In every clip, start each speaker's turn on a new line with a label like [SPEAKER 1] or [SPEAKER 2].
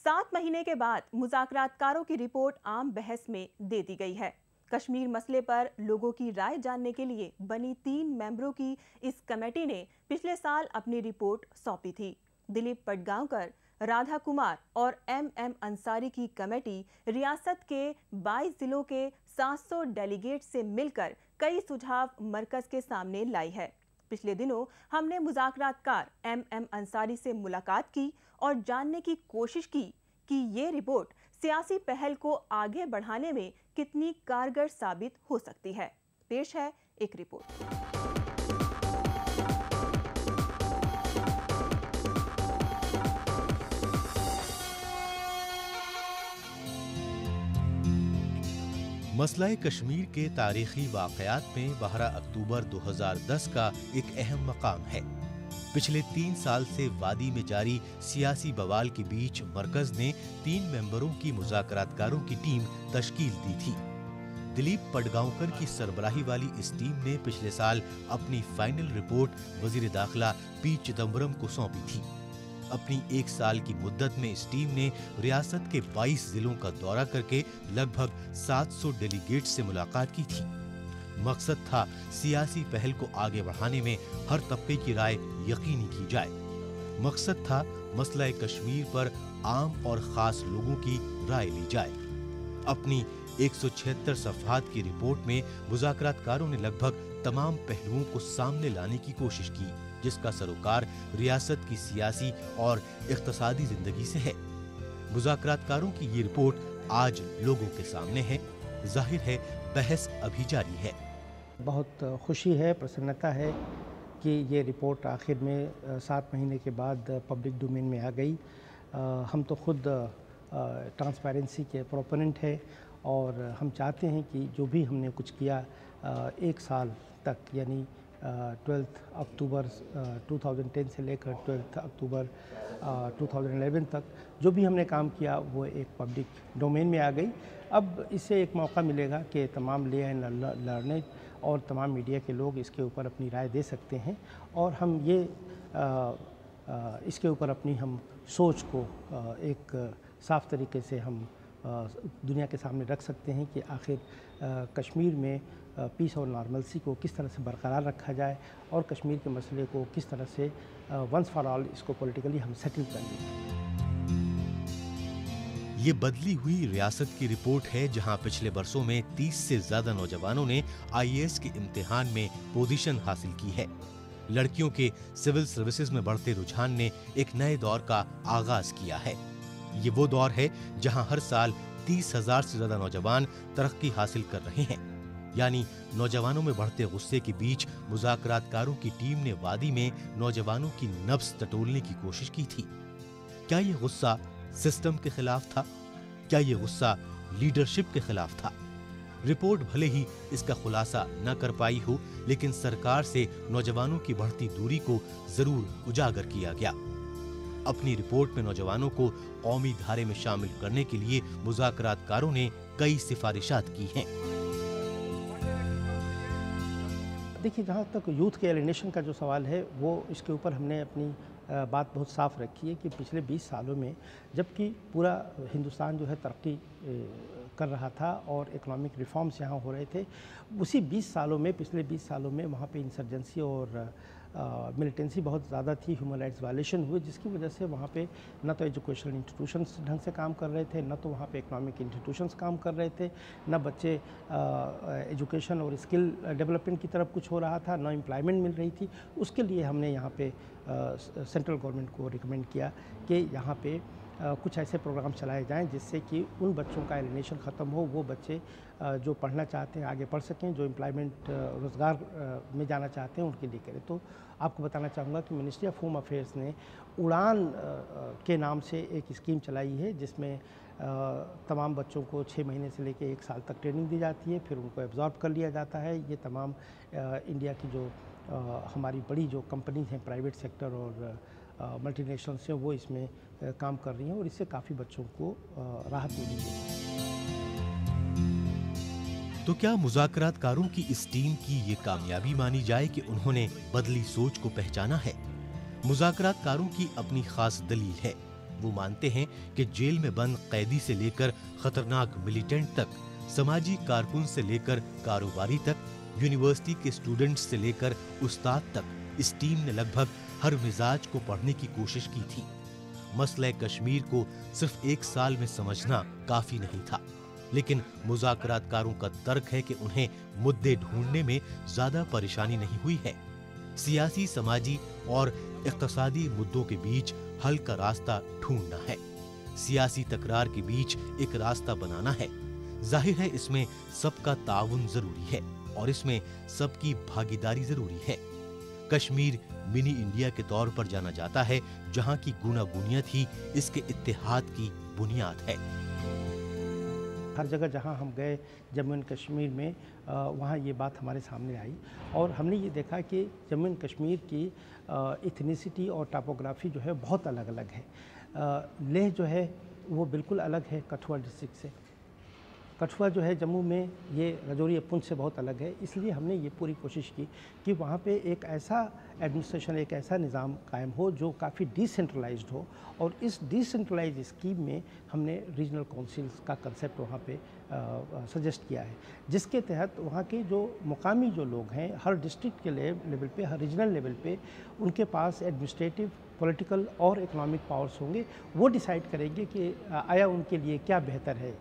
[SPEAKER 1] 7 महीने के बाद मुज़ाकरातकारों की रिपोर्ट आम बहस में दे दी गई है। कश्मीर मसले पर लोगों की राय जानने के लिए बनी 3 मेंबरों की इस कमेटी ने पिछले साल अपनी रिपोर्ट सौंपी थी। दिलीप पटगांवकर, राधा कुमार और एम अंसारी की कमेटी रियासत के 22 जिलों के 700 डेलीगेट से मिलकर कई सुझाव मरकज के सामने लाई है। पिछले दिनों हमने मुज़ाकरातकार एम अंसारी से मुलाकात की और जानने की कोशिश की कि ये रिपोर्ट सियासी पहल को आगे बढ़ाने में कितनी कारगर साबित हो सकती है। पेश है एक रिपोर्ट।
[SPEAKER 2] मसला कश्मीर के तारीखी वाक़यात में 12 अक्टूबर 2010 का एक अहम मकाम है। पिछले 3 साल से वादी में जारी सियासी बवाल के बीच मरकज ने 3 मेंबरों की मुज़ाकरातकारों की टीम तश्कील दी थी। दिलीप पटगांवकर की सरबराही वाली इस टीम ने पिछले साल अपनी फाइनल रिपोर्ट वज़ीर दाखिला पी चिदम्बरम को सौंपी थी। अपनी 1 साल की मुद्दत में इस टीम ने रियासत के 22 जिलों का दौरा करके लगभग 700 डेलीगेट से मुलाकात की थी। मकसद था सियासी पहल को आगे बढ़ाने में हर तबके की राय यकीनी की जाए। मकसद था मसला कश्मीर पर आम और खास लोगों की राय ली जाए। अपनी 176 सफ़हात की रिपोर्ट में मुज़ाकरातकारों ने लगभग तमाम पहलुओं को सामने लाने की कोशिश की, जिसका सरोकार रियासत की सियासी और इक़्तिसादी जिंदगी से है। मुज़ाकरातकारों की ये रिपोर्ट आज लोगों के सामने है। जाहिर है बहस अभी जारी है।
[SPEAKER 3] बहुत खुशी है, प्रसन्नता है कि ये रिपोर्ट आखिर में 7 महीने के बाद पब्लिक डोमेन में आ गई। हम तो खुद ट्रांसपेरेंसी के प्रोपोनेंट हैं और हम चाहते हैं कि जो भी हमने कुछ किया 1 साल तक, यानी 12 अक्टूबर 2010 से लेकर 12 अक्टूबर 2011 तक जो भी हमने काम किया वो एक पब्लिक डोमेन में आ गई। अब इससे एक मौका मिलेगा कि तमाम ले एंड लर्नर और तमाम मीडिया के लोग इसके ऊपर अपनी राय दे सकते हैं और हम ये इसके ऊपर अपनी हम सोच को एक साफ़ तरीके से हम दुनिया के सामने रख सकते हैं कि आखिर कश्मीर में पीस और नॉर्मलसी को किस तरह से बरकरार रखा जाए और कश्मीर के मसले को किस तरह से वंस फॉर ऑल इसको पॉलिटिकली हम सेटल कर लें।
[SPEAKER 2] ये बदली हुई रियासत की रिपोर्ट है, जहां पिछले बरसों में 30 से ज्यादा नौजवानों ने IAS के इम्तिहान में पोजीशन हासिल की है। लड़कियों के सिविल सर्विसेज में बढ़ते रुझान ने एक नए दौर का आगाज किया है। ये वो दौर है जहां हर साल 30,000 से ज्यादा नौजवान तरक्की हासिल कर रहे हैं। यानी नौजवानों में बढ़ते गुस्से के बीच मुज़ाकरातकारों की टीम ने वादी में नौजवानों की नब्ज टटोलने की कोशिश की थी। क्या ये गुस्सा सिस्टम के खिलाफ था? क्या ये गुस्सा लीडरशिप के खिलाफ था? रिपोर्ट भले ही इसका खुलासा न कर पाई हो, लेकिन सरकार से नौजवानों की बढ़ती दूरी को जरूर उजागर किया गया। अपनी रिपोर्ट में नौजवानों को कौमी धारे में शामिल करने के लिए मुज़ाकरातकारों ने कई सिफारिशात की हैं।
[SPEAKER 3] देखिए, जहाँ तक यूथ के एलिनेशन का जो सवाल है वो इसके ऊपर हमने अपनी बात बहुत साफ रखी है कि पिछले 20 सालों में जबकि पूरा हिंदुस्तान जो है तरक्की कर रहा था और इकोनॉमिक रिफॉर्म्स यहाँ हो रहे थे, उसी 20 सालों में पिछले 20 सालों में वहाँ पे इंसर्जेंसी और मिलिटेंसी बहुत ज़्यादा थी, ह्यूमन राइट्स वायलेशन हुए, जिसकी वजह से वहाँ पे न तो एजुकेशनल इंस्टीट्यूशंस ढंग से काम कर रहे थे, न तो वहाँ पे इकोनॉमिक इंस्टीट्यूशंस काम कर रहे थे, न बच्चे एजुकेशन और स्किल डेवलपमेंट की तरफ कुछ हो रहा था, न एम्प्लॉयमेंट मिल रही थी। उसके लिए हमने यहाँ पे सेंट्रल गवर्नमेंट को रिकमेंड किया कि यहाँ पे कुछ ऐसे प्रोग्राम चलाए जाएं जिससे कि उन बच्चों का एलिनेशन ख़त्म हो, वो बच्चे जो पढ़ना चाहते हैं आगे पढ़ सकें, जो एम्प्लॉयमेंट रोज़गार में जाना चाहते हैं उनके लिए करें। तो आपको बताना चाहूँगा कि मिनिस्ट्री ऑफ होम अफेयर्स ने उड़ान के नाम से एक स्कीम चलाई है जिसमें तमाम बच्चों को 6 महीने से लेकर 1 साल तक ट्रेनिंग दी जाती है, फिर उनको एब्जॉर्ब कर लिया जाता है। ये तमाम इंडिया की जो हमारी बड़ी जो कंपनीज हैं प्राइवेट सेक्टर और मल्टीनेशनल से वो इसमें काम कर रही हैं और इससे काफ़ी बच्चों को राहत मिली है।
[SPEAKER 2] तो क्या मुज़ाकरातकारों की इस टीम की ये कामयाबी मानी जाए कि उन्होंने बदली सोच को पहचाना है? मुज़ाकरातकारों की अपनी खास दलील है। वो मानते हैं कि जेल में बंद कैदी से लेकर खतरनाक मिलिटेंट तक, समाजी कारकुन से लेकर कारोबारी तक, यूनिवर्सिटी के स्टूडेंट्स से लेकर उस्ताद तक, इस टीम ने लगभग हर मिजाज को पढ़ने की कोशिश की थी। मसला कश्मीर को सिर्फ 1 साल में समझना काफी नहीं था, लेकिन मुज़ाकरातकारों का तर्क है कि उन्हें मुद्दे ढूंढने में ज्यादा परेशानी नहीं हुई है। सियासी, समाजी और इक्तिसादी मुद्दों के बीच हल का रास्ता ढूंढना है। सियासी तकरार के बीच एक रास्ता बनाना है। जाहिर है इसमें सबका ताउन जरूरी है और इसमें सबकी भागीदारी जरूरी है। कश्मीर मिनी इंडिया के तौर पर जाना जाता है, जहां की गूनागूनियत ही इसके इत्तेहाद की बुनियाद है।
[SPEAKER 3] हर जगह जहां हम गए जम्मू एंड कश्मीर में, वहां ये बात हमारे सामने आई और हमने ये देखा कि जम्मू एंड कश्मीर की इथनिसिटी और टोपोग्राफी जो है बहुत अलग अलग है। लेह जो है वो बिल्कुल अलग है कठुआ डिस्ट्रिक्ट से। कठुआ जो है जम्मू में, ये राजौरी पुंछ से बहुत अलग है। इसलिए हमने ये पूरी कोशिश की कि वहाँ पे एक ऐसा एडमिनिस्ट्रेशन, एक ऐसा निज़ाम कायम हो जो काफ़ी डिसेंट्रलाइज्ड हो, और इस डिसेंट्रलाइज स्कीम में हमने रीजनल काउंसिल्स का कंसेप्ट वहाँ पे सजेस्ट किया है, जिसके तहत वहाँ के जो मुकामी जो लोग हैं, हर डिस्ट्रिक्ट के लेवल पे, हर रीजनल लेवल पे उनके पास एडमिनिस्ट्रेटिव, पॉलिटिकल और इकोनॉमिक पावर्स होंगे। वो डिसाइड करेंगे कि आया उनके लिए क्या बेहतर है,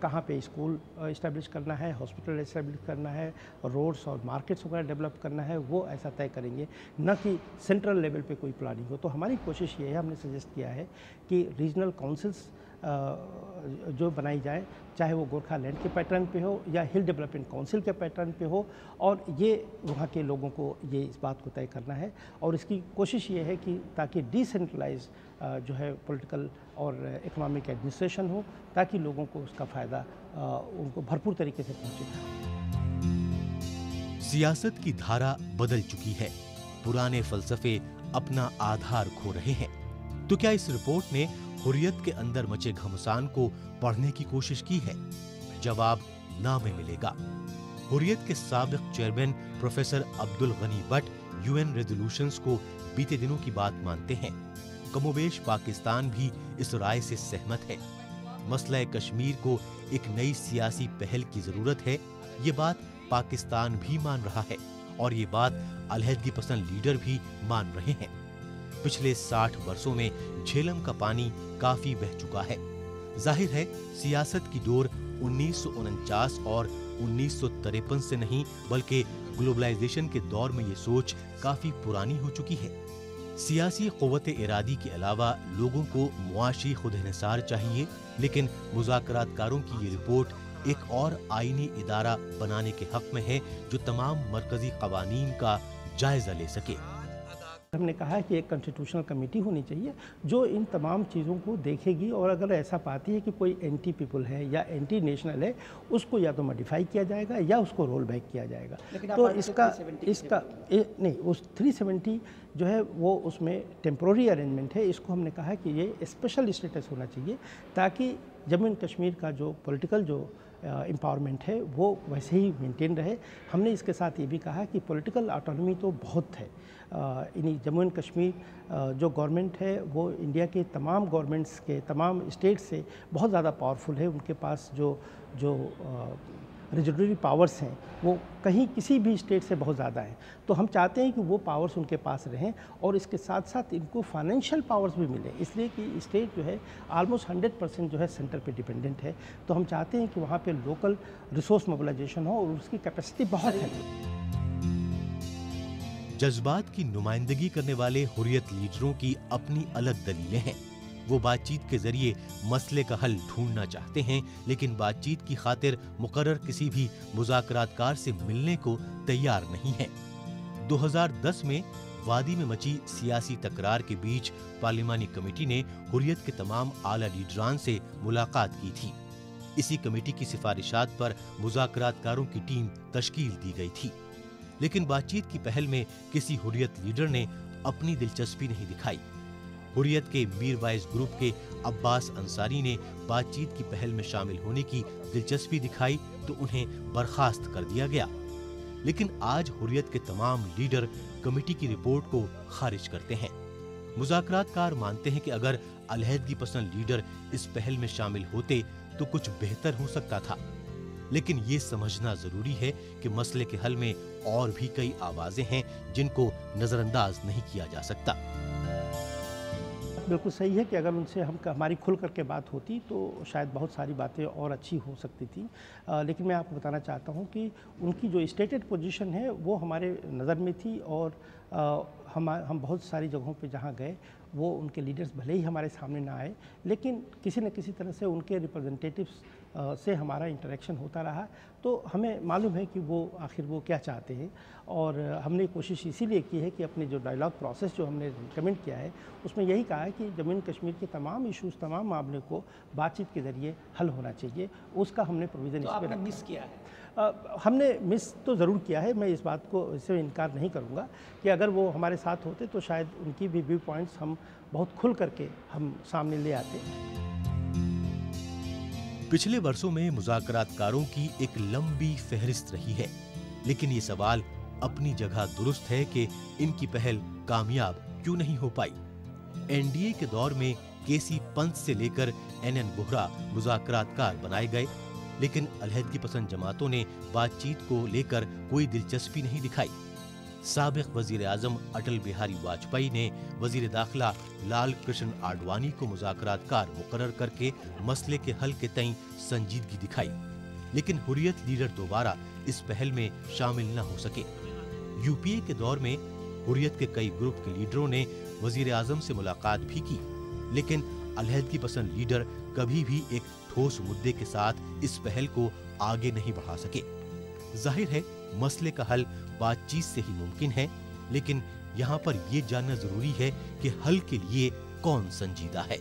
[SPEAKER 3] कहाँ पे स्कूल इस्टेब्लिश करना है, हॉस्पिटल इस्टेब्लिश करना है, रोड्स और मार्केट्स वगैरह डेवलप करना है, वो ऐसा तय करेंगे, न कि सेंट्रल लेवल पे कोई प्लानिंग हो। तो हमारी कोशिश ये है, हमने सजेस्ट किया है कि रीजनल काउंसिल्स जो बनाई जाए, चाहे वो गोरखालैंड के पैटर्न पे हो या हिल डेवलपमेंट काउंसिल के पैटर्न पे हो, और ये वहाँ के लोगों को ये इस बात को तय करना है। और इसकी कोशिश ये है कि ताकि डिसेंट्रलाइज जो है पॉलिटिकल और इकोनॉमिक एडमिनिस्ट्रेशन हो, ताकि लोगों को उसका फ़ायदा उनको भरपूर तरीके से पहुँचे।
[SPEAKER 2] सियासत की धारा बदल चुकी है, पुराने फलसफे अपना आधार खो रहे हैं। तो क्या इस रिपोर्ट ने हुर्रियत के अंदर मचे घमसान को पढ़ने की कोशिश की है? जवाब ना में मिलेगा। हुर्रियत के साबिक chairman professor Abdul Gani Bhat UN resolutions को बीते दिनों की बात मानते हैं। कमोबेश पाकिस्तान भी इस राय से सहमत है। मसला कश्मीर को एक नई सियासी पहल की जरूरत है, ये बात पाकिस्तान भी मान रहा है और ये बात अलहदगी पसंद लीडर भी मान रहे हैं। पिछले 60 वर्षों में झेलम का पानी काफी बह चुका है। जाहिर है सियासत की डोर 1949 और 1953 से नहीं, बल्कि ग्लोबलाइजेशन के दौर में ये सोच काफी पुरानी हो चुकी है। सियासी क़ुव्वत इरादी के अलावा लोगों को मुआशी खुद-इन्हिसार चाहिए, लेकिन मुज़ाकरातकारों की ये रिपोर्ट एक और आईनी इदारा बनाने के हक में है जो तमाम मरकजी कवानीन का जायजा ले सके।
[SPEAKER 3] हमने कहा कि एक कॉन्स्टिट्यूशनल कमेटी होनी चाहिए जो इन तमाम चीज़ों को देखेगी, और अगर ऐसा पाती है कि कोई एंटी पीपल है या एंटी नेशनल है, उसको या तो मॉडिफाई किया जाएगा या उसको रोल बैक किया जाएगा। तो इसका नहीं, उस 370 जो है वो उसमें टेम्प्रोरी अरेंजमेंट है। इसको हमने कहा कि ये स्पेशल स्टेटस होना चाहिए ताकि जम्मू एंड कश्मीर का जो पॉलिटिकल जो एम्पावरमेंट है वो वैसे ही मेंटेन रहे। हमने इसके साथ ये भी कहा कि पॉलिटिकल ऑटोनॉमी तो बहुत है। इन्हीं जम्मू एंड कश्मीर जो गवर्नमेंट है वो इंडिया के तमाम गवर्नमेंट्स के, तमाम स्टेट से बहुत ज़्यादा पावरफुल है। उनके पास जो रीजनरी पावर्स हैं वो कहीं किसी भी स्टेट से बहुत ज़्यादा हैं। तो हम चाहते हैं कि वो पावर्स उनके पास रहें और इसके साथ साथ इनको फाइनेंशियल पावर्स भी मिलें, इसलिए कि स्टेट जो है ऑलमोस्ट 100% जो है सेंटर पे डिपेंडेंट है। तो हम चाहते हैं कि वहाँ पे लोकल रिसोर्स मोबिलाइजेशन हो और उसकी कैपेसिटी बहुत है।
[SPEAKER 2] जज्बात की नुमाइंदगी करने वाले हुर्रियत लीडरों की अपनी अलग दलीलें हैं। वो बातचीत के जरिए मसले का हल ढूंढना चाहते हैं, लेकिन बातचीत की खातिर मुकर्रर किसी भी मुज़ाकरातकार से मिलने को तैयार नहीं है। 2010 में वादी में मची सियासी तकरार के बीच पार्लिमानी कमेटी ने हुर्रियत के तमाम आला लीडरान से मुलाकात की थी। इसी कमेटी की सिफारिशात पर मुज़ाकरातकारों की टीम तश्कील दी गई थी, लेकिन बातचीत की पहल में किसी हुर्रियत लीडर ने अपनी दिलचस्पी नहीं दिखाई। हुर्रियत के मीरवाइज ग्रुप के अब्बास अंसारी ने बातचीत की पहल में शामिल होने की दिलचस्पी दिखाई तो उन्हें बर्खास्त कर दिया गया। लेकिन आज हुर्रियत के तमाम लीडर कमेटी की रिपोर्ट को खारिज करते हैं। मुज़ाकरातकार मानते हैं कि अगर अलहदगी पसंद लीडर इस पहल में शामिल होते तो कुछ बेहतर हो सकता था, लेकिन ये समझना जरूरी है कि मसले के हल में और भी कई आवाजें हैं जिनको नजरअंदाज नहीं किया जा सकता।
[SPEAKER 3] बिल्कुल सही है कि अगर उनसे हमारी खुल करके बात होती तो शायद बहुत सारी बातें और अच्छी हो सकती थी, लेकिन मैं आपको बताना चाहता हूं कि उनकी जो स्टेटेड पोजीशन है वो हमारे नज़र में थी और हम बहुत सारी जगहों पे जहां गए वो उनके लीडर्स भले ही हमारे सामने ना आए, लेकिन किसी न किसी तरह से उनके रिप्रेजेंटेटिव्स से हमारा इंटरेक्शन होता रहा, तो हमें मालूम है कि वो आखिर वो क्या चाहते हैं। और हमने कोशिश इसीलिए की है कि अपने जो डायलॉग प्रोसेस जो हमने रिकमेंड किया है उसमें यही कहा है कि जम्मू कश्मीर के तमाम इश्यूज़, तमाम मामले को बातचीत के ज़रिए हल होना चाहिए, उसका हमने प्रोविज़न
[SPEAKER 4] तो आपने मिस किया है?
[SPEAKER 3] हमने मिस तो ज़रूर किया है, मैं इस बात को इससे इनकार नहीं करूँगा कि अगर वो हमारे साथ होते तो शायद उनकी भी व्यू पॉइंट्स हम बहुत खुल करके हम सामने ले आते।
[SPEAKER 2] पिछले वर्षों में मुज़ाकरातकारों की एक लंबी फहरिस्त रही है, लेकिन ये सवाल अपनी जगह दुरुस्त है कि इनकी पहल कामयाब क्यों नहीं हो पाई। एनडीए के दौर में केसी पंत से लेकर एनएन बोहरा मुज़ाकरातकार बनाए गए, लेकिन अलहदगी पसंद जमातों ने बातचीत को लेकर कोई दिलचस्पी नहीं दिखाई। साबिक वजीर आजम अटल बिहारी वाजपेयी ने वजीर दाखिला लाल कृष्ण आडवाणी को मुज़ाकरातकार मुकर्रर करके मसले के हल के तईं संजीदगी दिखाई, लेकिन हुर्रियत लीडर दोबारा इस पहल में शामिल न हो सके। यूपीए के दौर में हुर्रियत के कई ग्रुप के लीडरों ने वजीर आजम से मुलाकात भी की, लेकिन अलहदगी पसंद लीडर कभी भी एक ठोस मुद्दे के साथ इस पहल को आगे नहीं बढ़ा सके। जाहिर है मसले का हल बातचीत से ही मुमकिन है, लेकिन यहाँ पर ये जानना जरूरी है कि हल के लिए कौन संजीदा है।